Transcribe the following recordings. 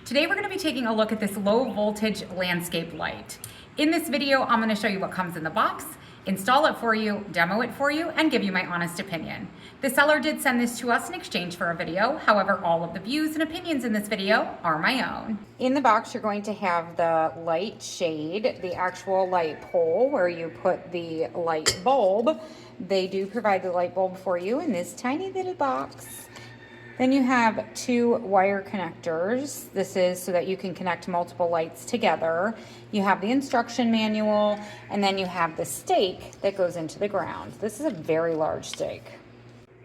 Today we're going to be taking a look at this low voltage landscape light. In this video, I'm going to show you what comes in the box, install it for you, demo it for you, and give you my honest opinion. The seller did send this to us in exchange for a video. However, all of the views and opinions in this video are my own. In the box, you're going to have the light shade, the actual light pole where you put the light bulb. They do provide the light bulb for you in this tiny little box. Then you have two wire connectors. This is so that you can connect multiple lights together. You have the instruction manual, and then you have the stake that goes into the ground. This is a very large stake.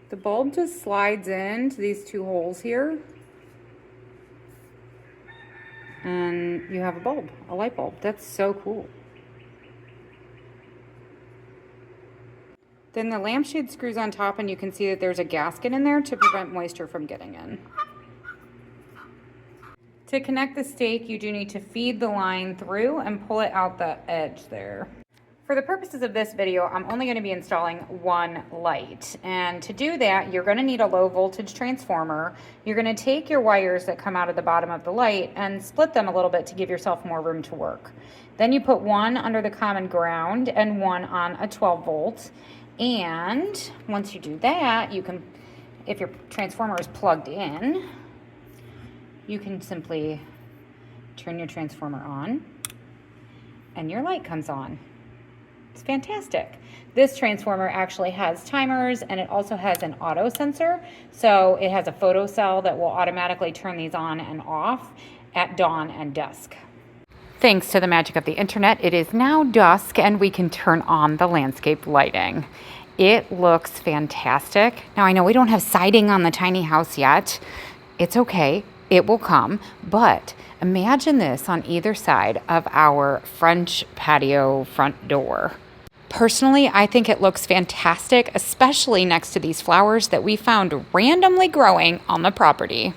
The bulb just slides into these two holes here. And you have a bulb, a light bulb. That's so cool. Then the lampshade screws on top, and you can see that there's a gasket in there to prevent moisture from getting in. To connect the stake, you do need to feed the line through and pull it out the edge there. For the purposes of this video, I'm only going to be installing one light. And to do that, you're going to need a low voltage transformer. You're going to take your wires that come out of the bottom of the light and split them a little bit to give yourself more room to work. Then you put one under the common ground and one on a 12 volt. And once you do that, you can, if your transformer is plugged in, you can simply turn your transformer on and your light comes on. It's fantastic. This transformer actually has timers, and it also has an auto sensor. So it has a photo cell that will automatically turn these on and off at dawn and dusk. Thanks to the magic of the internet, it is now dusk and we can turn on the landscape lighting. It looks fantastic. Now I know we don't have siding on the tiny house yet. It's okay, it will come, but imagine this on either side of our French patio front door. Personally, I think it looks fantastic, especially next to these flowers that we found randomly growing on the property.